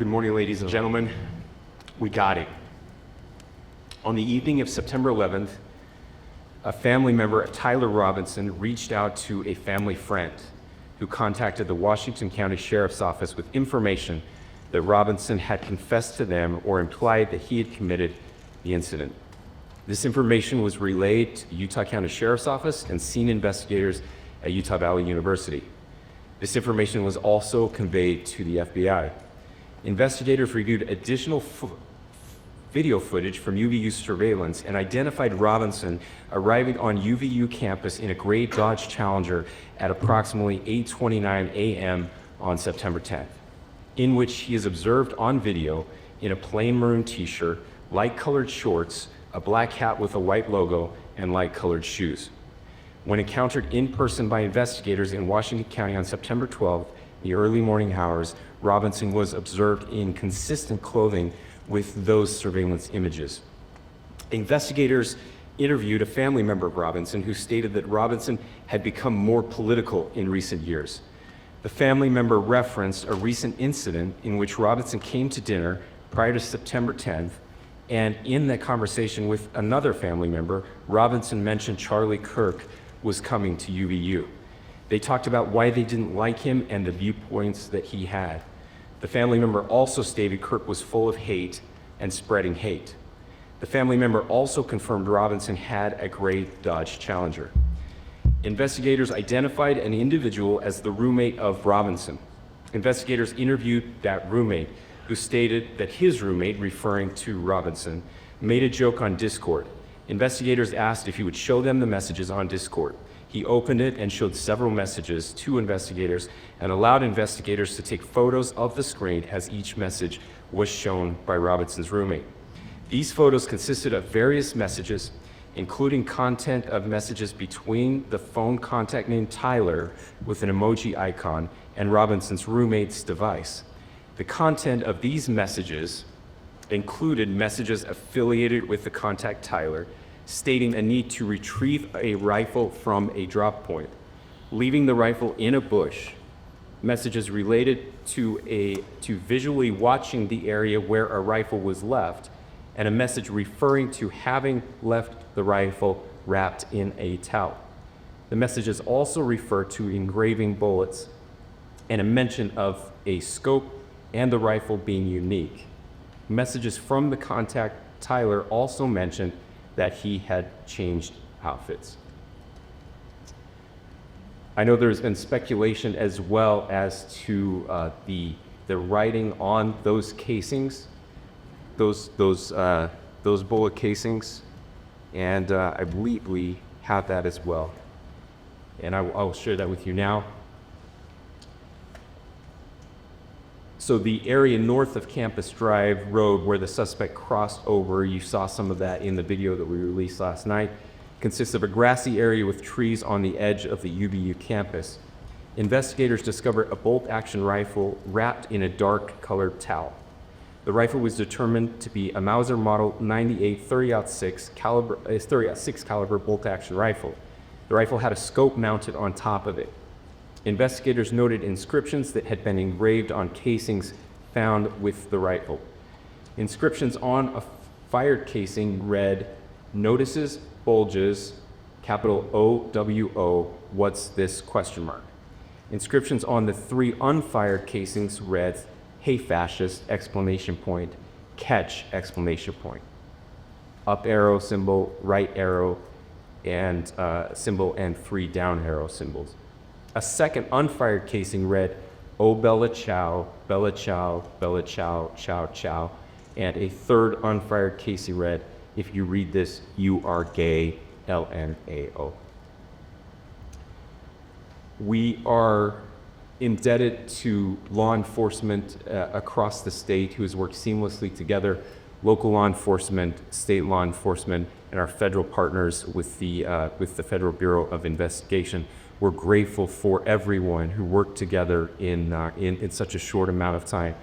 Good morning, ladies and gentlemen. We got it. On the evening of September 11th, a family member, Tyler Robinson, reached out to a family friend who contacted the Washington County Sheriff's Office with information that Robinson had confessed to them or implied that he had committed the incident. This information was relayed to the Utah County Sheriff's Office and scene investigators at Utah Valley University. This information was also conveyed to the FBI. Investigators reviewed additional video footage from UVU surveillance and identified Robinson arriving on UVU campus in a gray Dodge Challenger at approximately 8:29 a.m. on September 10th, in which he is observed on video in a plain maroon t-shirt, light-colored shorts, a black hat with a white logo, and light-colored shoes. When encountered in person by investigators in Washington County on September 12th, in the early morning hours, Robinson was observed in consistent clothing with those surveillance images. Investigators interviewed a family member of Robinson who stated that Robinson had become more political in recent years. The family member referenced a recent incident in which Robinson came to dinner prior to September 10th, and in that conversation with another family member, Robinson mentioned Charlie Kirk was coming to UVU. They talked about why they didn't like him and the viewpoints that he had. The family member also stated Kirk was full of hate and spreading hate. The family member also confirmed Robinson had a gray Dodge Challenger. Investigators identified an individual as the roommate of Robinson. Investigators interviewed that roommate, who stated that his roommate, referring to Robinson, made a joke on Discord. Investigators asked if he would show them the messages on Discord. He opened it and showed several messages to investigators and allowed investigators to take photos of the screen as each message was shown by Robinson's roommate. These photos consisted of various messages, including content of messages between the phone contact named Tyler with an emoji icon and Robinson's roommate's device. The content of these messages included messages affiliated with the contact Tyler, stating a need to retrieve a rifle from a drop point, leaving the rifle in a bush, messages related to visually watching the area where a rifle was left, and a message referring to having left the rifle wrapped in a towel. The messages also refer to engraving bullets and a mention of a scope and the rifle being unique. Messages from the contact Tyler also mentioned that he had changed outfits. I know there's been speculation as well as to the writing on those casings, those bullet casings, and I believe we have that as well. And I'll share that with you now. So the area north of Campus Drive Road where the suspect crossed over, you saw some of that in the video that we released last night, consists of a grassy area with trees on the edge of the UVU campus. Investigators discovered a bolt-action rifle wrapped in a dark-colored towel. The rifle was determined to be a Mauser Model 98 30-06 caliber bolt-action rifle. The rifle had a scope mounted on top of it. Investigators noted inscriptions that had been engraved on casings found with the rifle. Inscriptions on a fired casing read, "Notices, bulges, capital OWO, what's this?" question mark. Inscriptions on the 3 unfired casings read, "Hey fascist, exclamation point, catch, exclamation point." Up arrow symbol, right arrow, and symbol, and 3 down arrow symbols. A second unfired casing read, "Oh Bella Chow, Bella Chow, Bella Chow, Chow Chow," and a third unfired casing read, "If you read this, you are gay, LMAO." We are indebted to law enforcement across the state who has worked seamlessly together, local law enforcement, state law enforcement, and our federal partners with the Federal Bureau of Investigation. We're grateful for everyone who worked together in such a short amount of time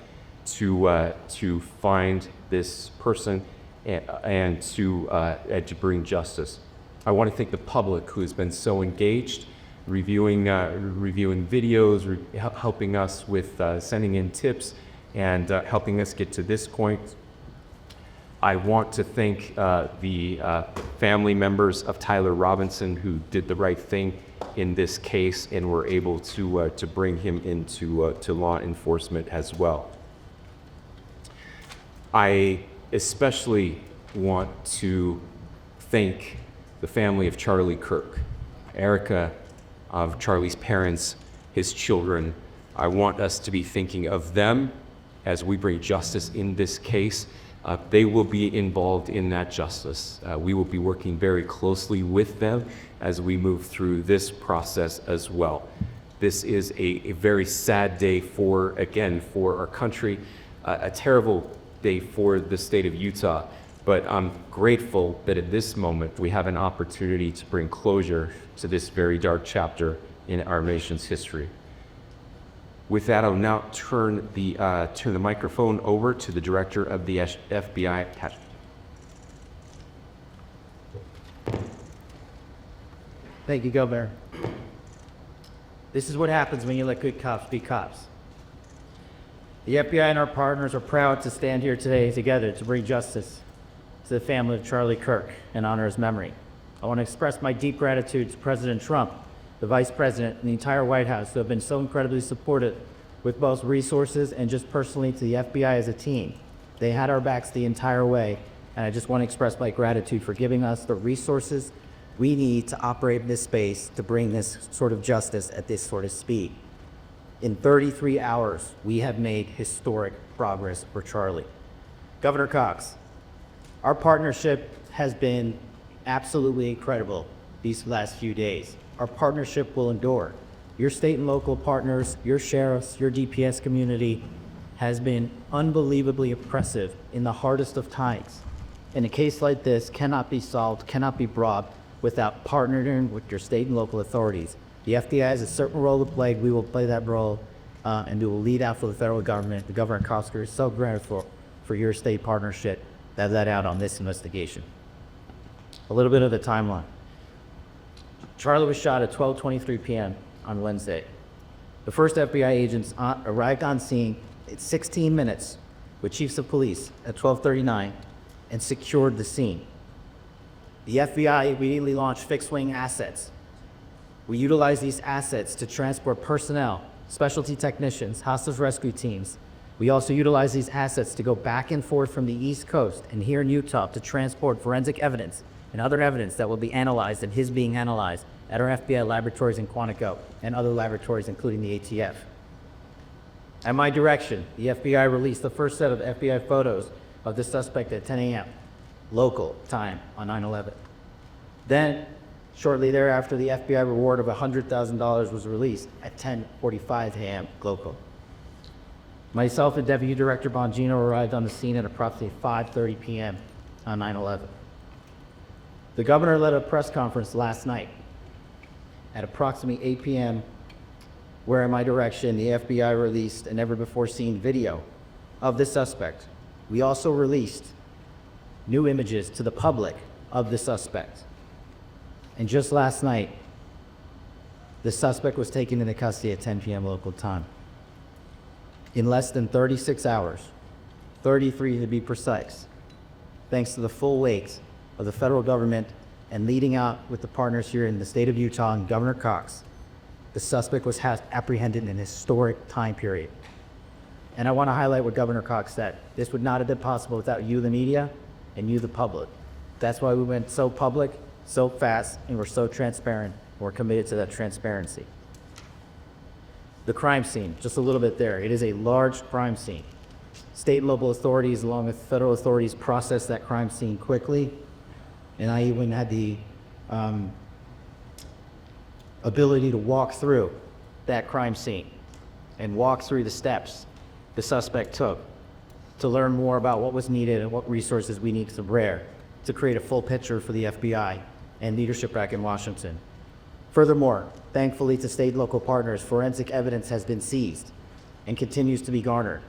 to find this person and to bring justice. I want to thank the public who has been so engaged, reviewing videos, helping us with sending in tips, and helping us get to this point. I want to thank the family members of Tyler Robinson who did the right thing in this case and were able to bring him into to law enforcement as well. I especially want to thank the family of Charlie Kirk, Erica, of Charlie's parents, his children. I want us to be thinking of them as we bring justice in this case. They will be involved in that justice. We will be working very closely with them as we move through this process as well. This is a very sad day for our country, a terrible day for the state of Utah, but I'm grateful that at this moment we have an opportunity to bring closure to this very dark chapter in our nation's history. With that, I'll now turn the microphone over to the director of the FBI. Thank you, Governor. This is what happens when you let good cops be cops. The FBI and our partners are proud to stand here today together to bring justice to the family of Charlie Kirk and honor his memory. I want to express my deep gratitude to President Trump, the Vice President, and the entire White House who have been so incredibly supportive with both resources and just personally to the FBI as a team. They had our backs the entire way, and I just want to express my gratitude for giving us the resources we need to operate in this space to bring this sort of justice at this sort of speed. In 33 hours, we have made historic progress for Charlie. Governor Cox, our partnership has been absolutely incredible these last few days. Our partnership will endure. Your state and local partners, your sheriffs, your DPS community has been unbelievably impressive in the hardest of times. And a case like this cannot be solved, cannot be brought without partnering with your state and local authorities. The FBI has a certain role to play. We will play that role, and we will lead out for the federal government. The Governor Cox is so grateful for your state partnership that led out on this investigation. A little bit of the timeline. Charlie was shot at 12:23 p.m. on Wednesday. The first FBI agents arrived on scene in 16 minutes with chiefs of police at 12:39 and secured the scene. The FBI immediately launched fixed-wing assets. We utilized these assets to transport personnel, specialty technicians, hostage rescue teams. We also utilized these assets to go back and forth from the East Coast and here in Utah to transport forensic evidence and other evidence that will be analyzed and is being analyzed at our FBI laboratories in Quantico and other laboratories, including the ATF. At my direction, the FBI released the first set of FBI photos of the suspect at 10 a.m. local time on 9/11. Then, shortly thereafter, the FBI reward of $100,000 was released at 10:45 a.m. local. Myself and Deputy Director Bongino arrived on the scene at approximately 5:30 p.m. on 9/11. The governor led a press conference last night at approximately 8 p.m., where in my direction, the FBI released a never-before-seen video of the suspect. We also released new images to the public of the suspect. And just last night, the suspect was taken into custody at 10 p.m. local time. In less than 36 hours, 33 to be precise, thanks to the full weight of the federal government and leading out with the partners here in the state of Utah and Governor Cox, the suspect was apprehended in an historic time period. And I want to highlight what Governor Cox said. This would not have been possible without you, the media, and you, the public. That's why we went so public, so fast, and we're so transparent, and we're committed to that transparency. The crime scene, just a little bit there. It is a large crime scene. State and local authorities, along with federal authorities, processed that crime scene quickly. And I even had the ability to walk through that crime scene and walk through the steps the suspect took to learn more about what was needed and what resources we need to bear to create a full picture for the FBI and leadership back in Washington. Furthermore, thankfully to state and local partners, forensic evidence has been seized and continues to be garnered.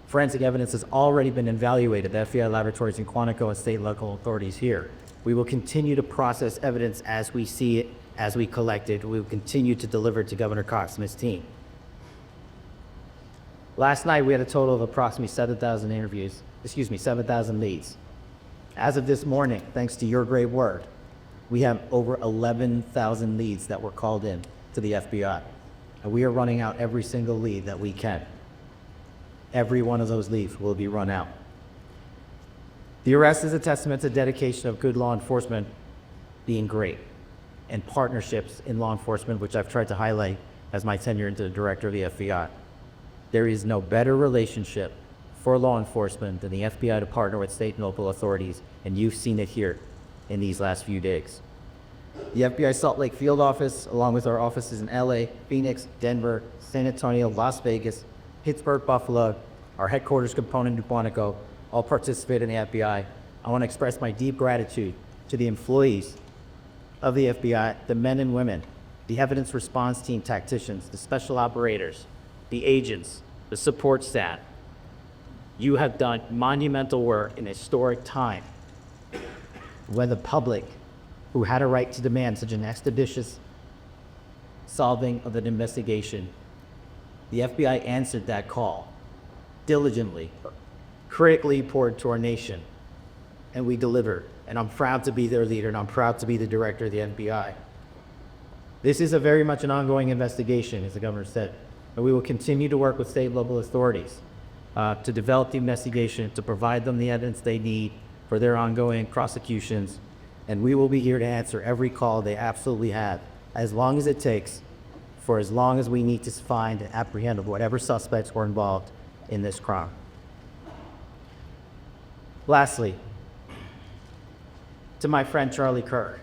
Forensic evidence has already been evaluated at the FBI laboratories in Quantico and state and local authorities here. We will continue to process evidence as we see it, as we collect it. We will continue to deliver to Governor Cox and his team. Last night, we had a total of approximately 7,000 leads. As of this morning, thanks to your great work, we have over 11,000 leads that were called in to the FBI. And we are running out every single lead that we can. Every one of those leads will be run out. The arrest is a testament to dedication of good law enforcement being great, and partnerships in law enforcement, which I've tried to highlight as my tenure into the director of the FBI. There is no better relationship for law enforcement than the FBI to partner with state and local authorities, and you've seen it here in these last few days. The FBI Salt Lake Field Office, along with our offices in LA, Phoenix, Denver, San Antonio, Las Vegas, Pittsburgh, Buffalo, our headquarters component in Quantico, all participate in the FBI. I want to express my deep gratitude to the employees of the FBI, the men and women, the evidence response team tacticians, the special operators, the agents, the support staff. You have done monumental work in a historic time when the public, who had a right to demand such an expeditious solving of an investigation, the FBI answered that call diligently, critically important to our nation, and we delivered. And I'm proud to be their leader, and I'm proud to be the director of the FBI. This is a very much an ongoing investigation, as the governor said, and we will continue to work with state and local authorities to develop the investigation, to provide them the evidence they need for their ongoing prosecutions, and we will be here to answer every call they absolutely have, as long as it takes, for as long as we need to find and apprehend whatever suspects were involved in this crime. Lastly, to my friend Charlie Kirk,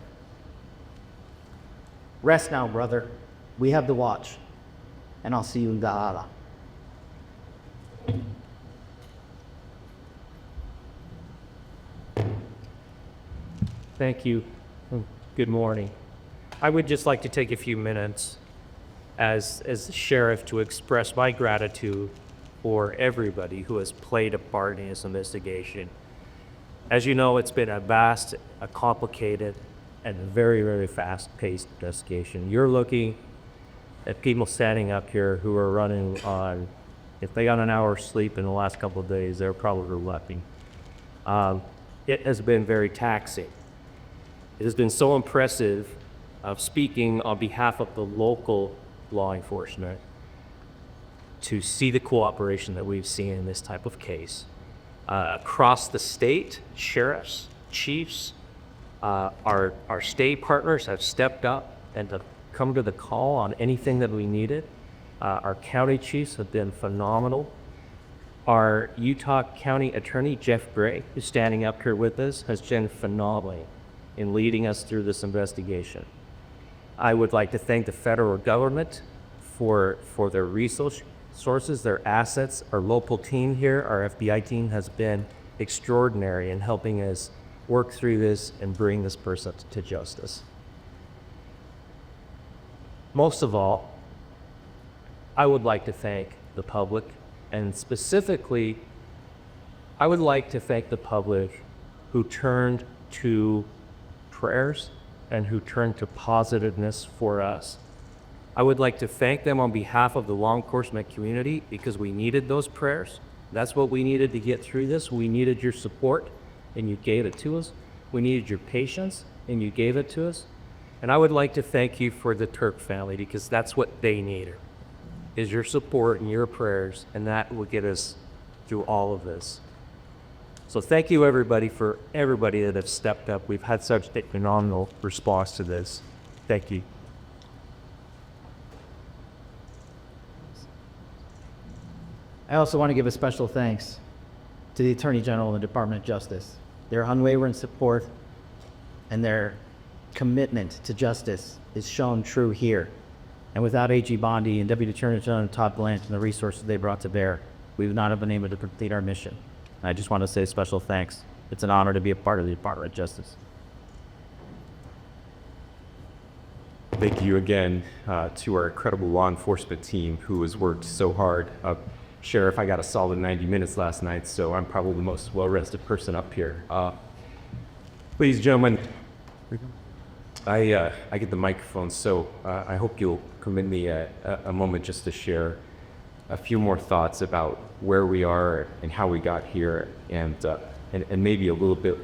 rest now, brother. We have the watch, and I'll see you in Ga'ala. Thank you. Good morning. I would just like to take a few minutes as the sheriff to express my gratitude for everybody who has played a part in this investigation. As you know, it's been a vast, a complicated, and very, very fast-paced investigation. You're looking at people standing up here who are running on, if they got an hour's sleep in the last couple of days, they're probably lucky. It has been very taxing. It has been so impressive of speaking on behalf of the local law enforcement to see the cooperation that we've seen in this type of case. Across the state, sheriffs, chiefs, our state partners have stepped up and to come to the call on anything that we needed. Our county chiefs have been phenomenal. Our Utah County Attorney, Jeff Gray, who's standing up here with us, has been phenomenal in leading us through this investigation. I would like to thank the federal government for their resources, their assets. Our local team here, our FBI team, has been extraordinary in helping us work through this and bring this person to justice. Most of all, I would like to thank the public, and specifically, I would like to thank the public who turned to prayers and who turned to positiveness for us. I would like to thank them on behalf of the law enforcement community because we needed those prayers. That's what we needed to get through this. We needed your support, and you gave it to us. We needed your patience, and you gave it to us. And I would like to thank you for the Turk family because that's what they needed, is your support and your prayers, and that will get us through all of this. So thank you everybody that have stepped up. We've had such a phenomenal response to this. Thank you. I also want to give a special thanks to the Attorney General and the Department of Justice. Their unwavering support and their commitment to justice is shown true here. And without A.G. Bondi and Deputy Attorney General Todd Blanche and the resources they brought to bear, we would not have been able to complete our mission. And I just want to say special thanks. It's an honor to be a part of the Department of Justice. Thank you again to our incredible law enforcement team who has worked so hard. Sheriff, I got a solid 90 minutes last night, so I'm probably the most well-rested person up here. Ladies and gentlemen, I get the microphone, so I hope you'll permit me a moment just to share a few more thoughts about where we are and how we got here, and maybe a little bit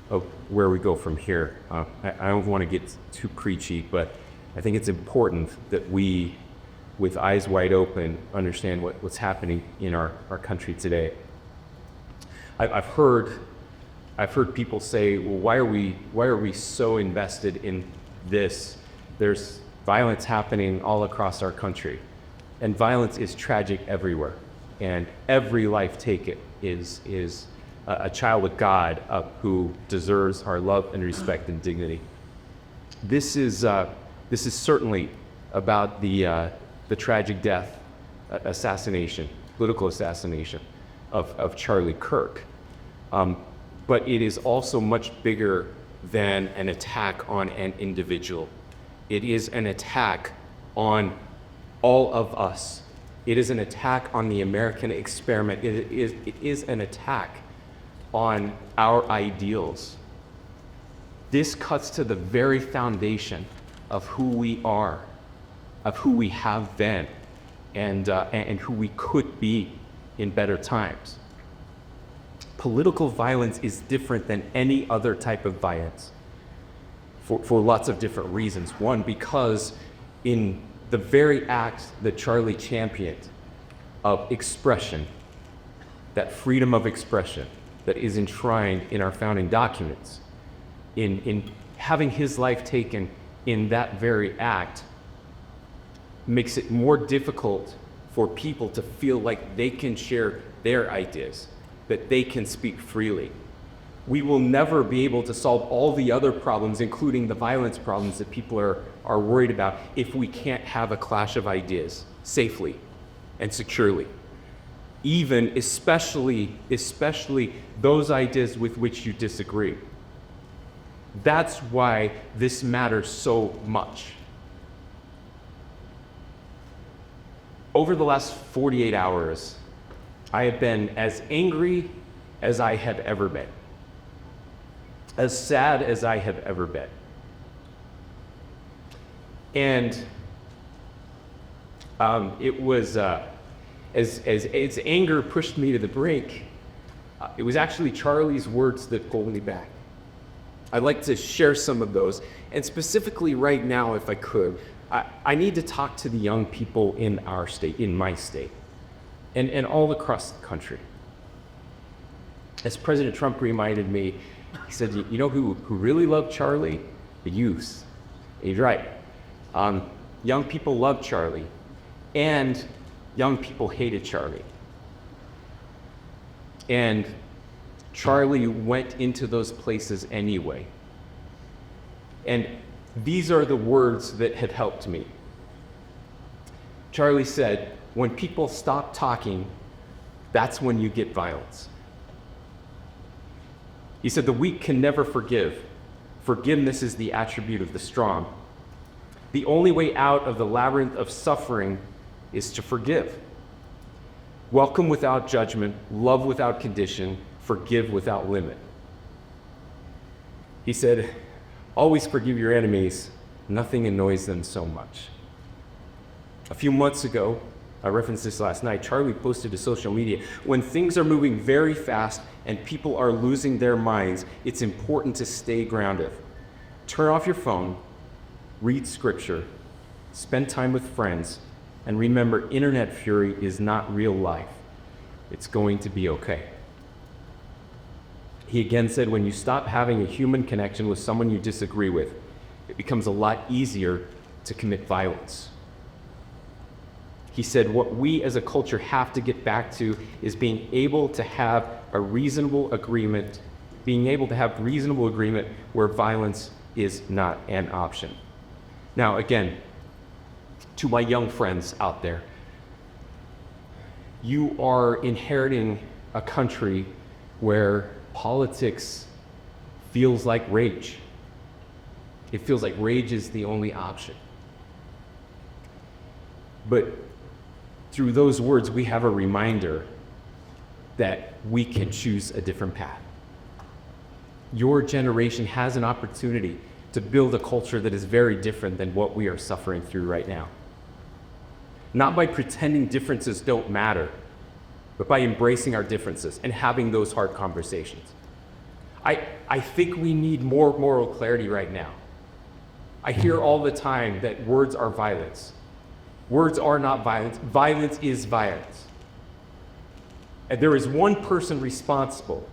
of where we go from here. I don't want to get too preachy, but I think it's important that we, with eyes wide open, understand what's happening in our country today. I've heard people say, well, why are we so invested in this? There's violence happening all across our country, and violence is tragic everywhere, and every life taken is a child of God who deserves our love and respect and dignity. This is certainly about the tragic death, political assassination of Charlie Kirk. But it is also much bigger than an attack on an individual. It is an attack on all of us. It is an attack on the American experiment. It is an attack on our ideals. This cuts to the very foundation of who we are, of who we have been, and who we could be in better times. Political violence is different than any other type of violence for lots of different reasons. One, because in the very act that Charlie championed of expression, that freedom of expression that is enshrined in our founding documents, in having his life taken in that very act, makes it more difficult for people to feel like they can share their ideas, that they can speak freely. We will never be able to solve all the other problems, including the violence problems that people are worried about, if we can't have a clash of ideas safely and securely. Especially those ideas with which you disagree. That's why this matters so much. Over the last 48 hours, I have been as angry as I have ever been, as sad as I have ever been. And it was, as anger pushed me to the brink, it was actually Charlie's words that pulled me back. I'd like to share some of those, and specifically right now, if I could, I need to talk to the young people in our state, in my state, and all across the country. As President Trump reminded me, he said, you know who really loved Charlie? The youth. He's right. Young people loved Charlie, and young people hated Charlie. And Charlie went into those places anyway. And these are the words that have helped me. Charlie said, when people stop talking, that's when you get violence. He said, the weak can never forgive. Forgiveness is the attribute of the strong. The only way out of the labyrinth of suffering is to forgive. Welcome without judgment, love without condition, forgive without limit. He said, always forgive your enemies. Nothing annoys them so much. A few months ago, I referenced this last night, Charlie posted to social media, when things are moving very fast and people are losing their minds, it's important to stay grounded. Turn off your phone, read scripture, spend time with friends, and remember, internet fury is not real life. It's going to be okay. He again said, when you stop having a human connection with someone you disagree with, it becomes a lot easier to commit violence. He said, what we as a culture have to get back to is being able to have a reasonable agreement, where violence is not an option. Now, again, to my young friends out there, you are inheriting a country where politics feels like rage. It feels like rage is the only option. But through those words, we have a reminder that we can choose a different path. Your generation has an opportunity to build a culture that is very different than what we are suffering through right now. not by pretending differences don't matter, but by embracing our differences and having those hard conversations. I think we need more moral clarity right now. I hear all the time that words are violence. Words are not violence. Violence is violence. And there is one person responsible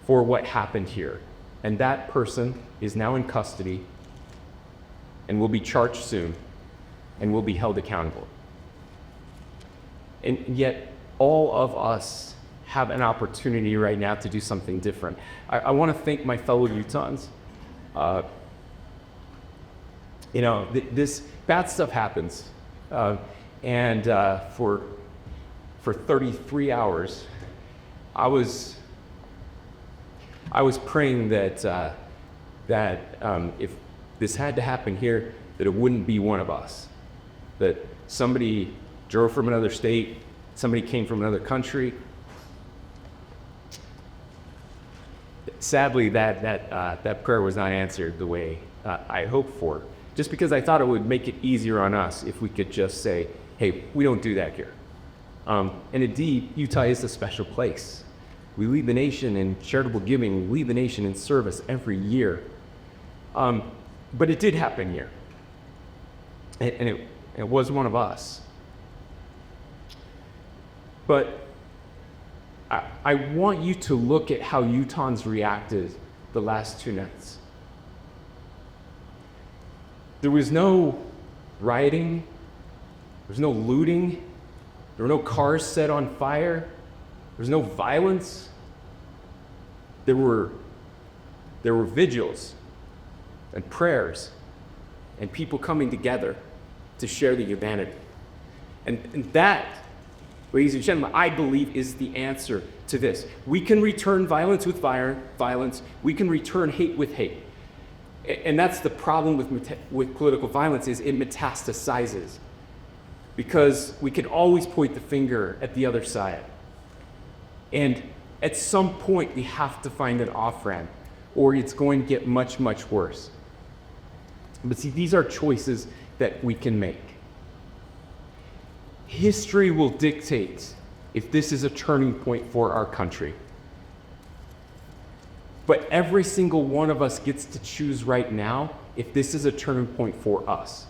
for what happened here. And that person is now in custody and will be charged soon and will be held accountable. And yet, all of us have an opportunity right now to do something different. I want to thank my fellow Utahns. This bad stuff happens. And for 33 hours, I was praying that if this had to happen here, that it wouldn't be one of us. That somebody drove from another state, somebody came from another country. Sadly, that prayer was not answered the way I hoped for, just because I thought it would make it easier on us if we could just say, hey, we don't do that here. And indeed, Utah is a special place. We lead the nation in charitable giving, we lead the nation in service every year. But it did happen here. And it was one of us. But I want you to look at how Utahns reacted the last 2 nights. There was no rioting, there was no looting, there were no cars set on fire, there was no violence. There were vigils and prayers and people coming together to share the humanity. And that, ladies and gentlemen, I believe is the answer to this. We can return violence with violence. We can return hate with hate. And that's the problem with political violence, is it metastasizes. Because we can always point the finger at the other side. And at some point, we have to find an off-ramp, or it's going to get much, much worse. But see, these are choices that we can make. History will dictate if this is a turning point for our country. But every single one of us gets to choose right now if this is a turning point for us.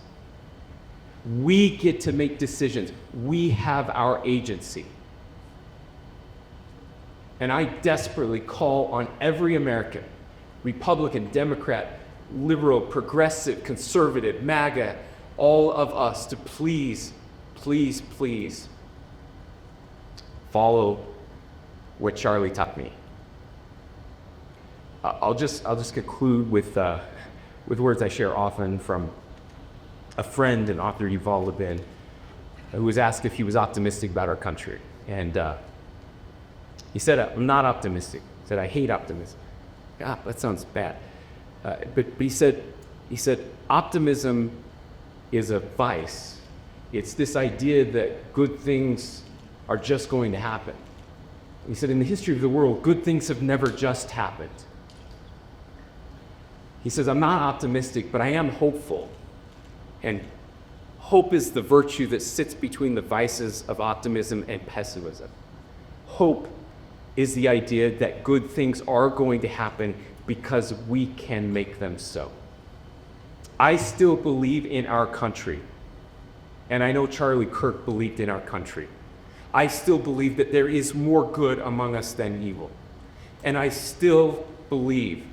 We get to make decisions. We have our agency. And I desperately call on every American, Republican, Democrat, liberal, progressive, conservative, MAGA, all of us to please, please, please follow what Charlie taught me. I'll just conclude with words I share often from a friend and author, Yuval Levin, who was asked if he was optimistic about our country. And he said, I'm not optimistic. He said, I hate optimism. Ah, that sounds bad. But he said, optimism is a vice. It's this idea that good things are just going to happen. He said, in the history of the world, good things have never just happened. He says, I'm not optimistic, but I am hopeful. And hope is the virtue that sits between the vices of optimism and pessimism. Hope is the idea that good things are going to happen because we can make them so. I still believe in our country, and I know Charlie Kirk believed in our country. I still believe that there is more good among us than evil. And I still believe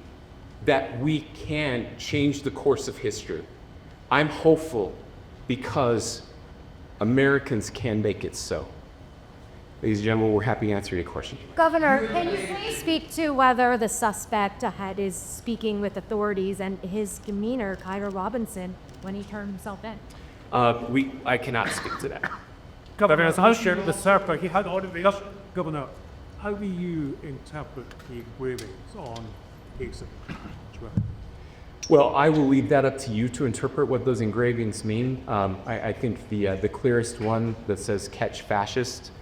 that we can change the course of history. I'm hopeful because Americans can make it so. Ladies and gentlemen, we're happy to answer your question. Governor, can you please speak to whether the suspect is speaking with authorities and his demeanor, Kyra Robinson, when he turned himself in? I cannot speak to that. Governor, as I shared the suspect, he had already asked Governor, how do you interpret the engravings on his Trevor? Well, I will leave that up to you to interpret what those engravings mean. I think the clearest one that says "catch fascist,"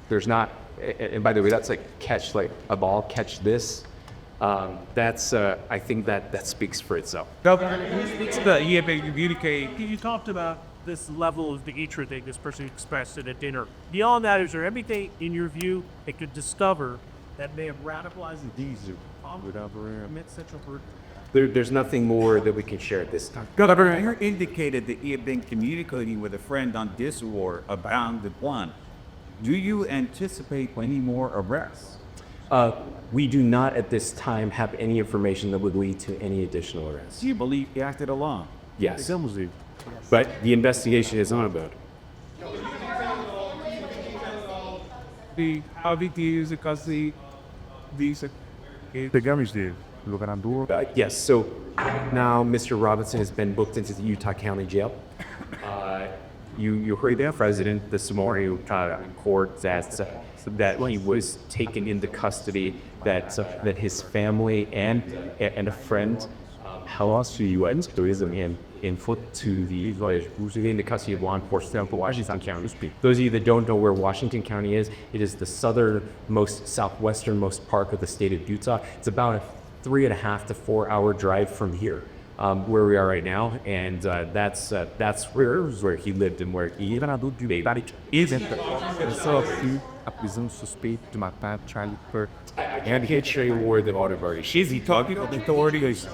there's not, and by the way, that's like catch like a ball, catch this. I think that speaks for itself. Governor, he speaks about UVU. You talked about this level of the hatred that this person expressed at a dinner. Beyond that, is there anything in your view they could discover that may have radicalized these commit such a hurt? There's nothing more that we can share at this time. Governor indicated that he had been communicating with a friend on Discord about the plan. Do you anticipate any more arrests? We do not at this time have any information that would lead to any additional arrests. Do you believe he acted alone? Yes. But the investigation is on about it. Yes, so now Mr. Robinson has been booked into the Utah County Jail. You heard the president this morning in court that he was taken into custody, that his family and a friend in foot to the custody of law enforcement for Washington County. Those of you that don't know where Washington County is, it is the southernmost, southwesternmost part of the state of Utah. It's about a 3.5 to 4 hour drive from here, where we are right now, and that's where he lived and where he a prisão suspeito de matar Charlie Kirk. and he had share war the authority. Is he talking to the authorities?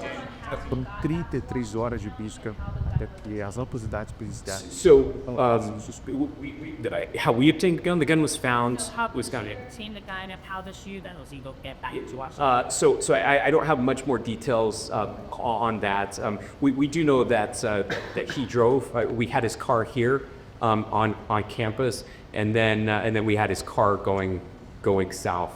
Foram 33 horas de busca até que as autoridades policiais. So, how we obtained the gun was found. Seen the guy in a powder shoe, then was he go get back to us? So I don't have much more details on that. We do know that he drove. We had his car here on campus, and then we had his car going south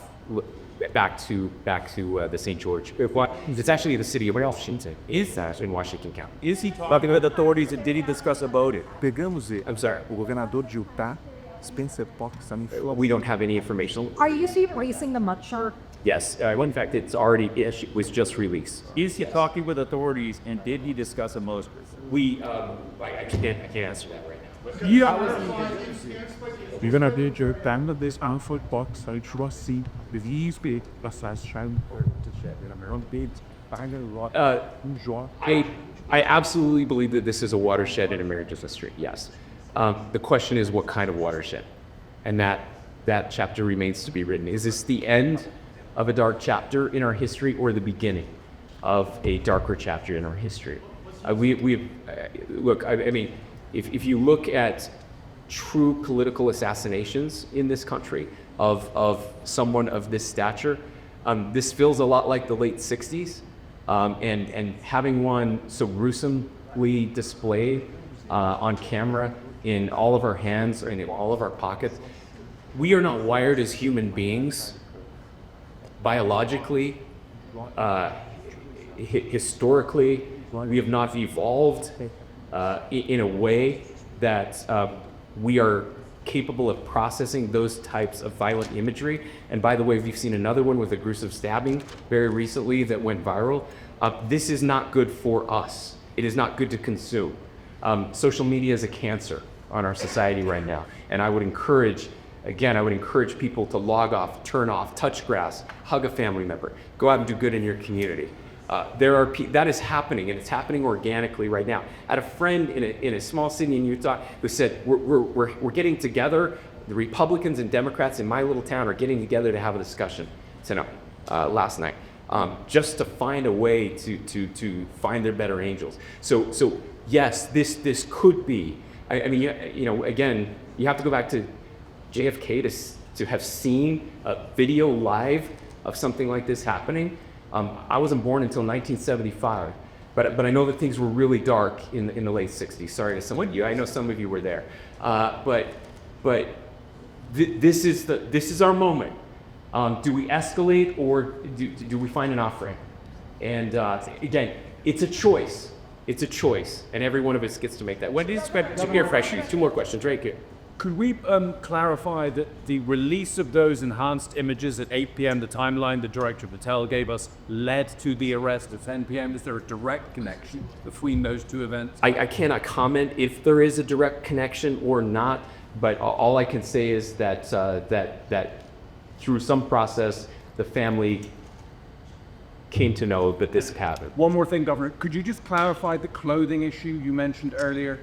back to the St. George. It's actually the city of Washington. Is that in Washington County? Is he talking with authorities, and did he discuss about it? Pegamos I'm sorry. o governador de Utah, Spencer Pox, também falou. We don't have any information. Are you racing the mud shark? Yes. In fact, it was just released. Is he talking with authorities, and did he discuss a motion? I can't answer that right now. O governador de Utah des Anford Pox, hij trouxe bewijs para Charlie Kirk. I absolutely believe that this is a watershed in America's history. Yes. The question is, what kind of watershed? And that chapter remains to be written. Is this the end of a dark chapter in our history, or the beginning of a darker chapter in our history? Look. I mean, if you look at true political assassinations in this country of someone of this stature, this feels a lot like the late 60s, and having one so gruesomely displayed on camera in all of our hands and in all of our pockets. We are not wired as human beings biologically, historically. We have not evolved in a way that we are capable of processing those types of violent imagery. And by the way, we've seen another one with a gruesome stabbing very recently that went viral. This is not good for us. It is not good to consume. Social media is a cancer on our society right now. And I would encourage people to log off, turn off, touch grass, hug a family member, go out and do good in your community. That is happening, and it's happening organically right now. I had a friend in a small city in Utah who said, we're getting together, the Republicans and Democrats in my little town are getting together to have a discussion last night, just to find a way to find their better angels. So yes, this could be, I mean, again, you have to go back to JFK to have seen a video live of something like this happening. I wasn't born until 1975, but I know that things were really dark in the late 60s. Sorry to some of you. I know some of you were there. But this is our moment. Do we escalate, or do we find an off-ramp? And again, it's a choice. It's a choice, and every one of us gets to make that. When do you expect to hear fresh? Two more questions, right here. Could we clarify that the release of those enhanced images at 8 p.m., the timeline that Director Patel gave us, led to the arrest at 10 p.m.? Is there a direct connection between those two events? I cannot comment if there is a direct connection or not, but all I can say is that through some process, the family came to know that this happened. One more thing, Governor. Could you just clarify the clothing issue you mentioned earlier?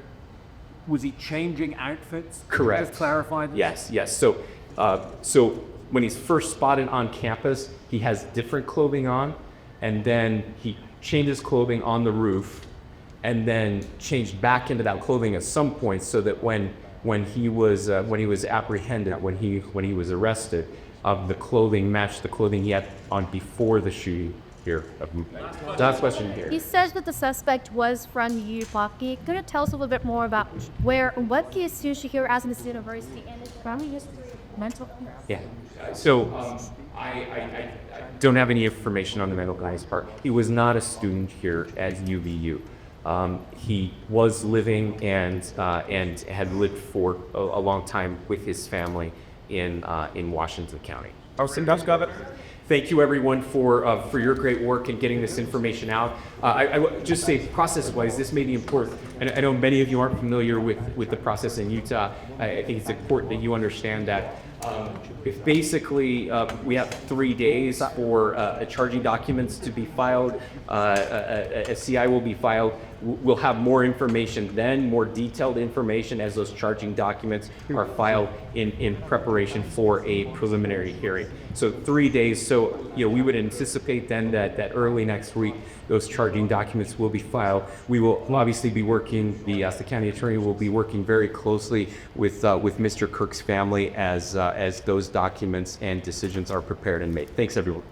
Was he changing outfits? Correct. Just clarify this? Yes, yes. So when he's first spotted on campus, he has different clothing on, and then he changes clothing on the roof, and then changed back into that clothing at some point, so that when he was apprehended, when he was arrested, the clothing matched the clothing he had on before the shooting here of movement. Last question here. He says that the suspect was from UVU. Could you tell us a little bit more about what he assumes here as in this university and his family history, mental health? Yeah. So I don't have any information on the mental guys part. He was not a student here at UVU. He was living and had lived for a long time with his family in Washington County. Thank you, everyone, for your great work in getting this information out. I would just say, process-wise, this may be important. And I know many of you aren't familiar with the process in Utah. I think it's important that you understand that if basically we have 3 days for charging documents to be filed, a CI will be filed. We'll have more information then, more detailed information as those charging documents are filed in preparation for a preliminary hearing. So 3 days. So we would anticipate then that early next week those charging documents will be filed. We will obviously be working. The county attorney will be working very closely with Mr. Kirk's family as those documents and decisions are prepared and made. Thanks, everyone.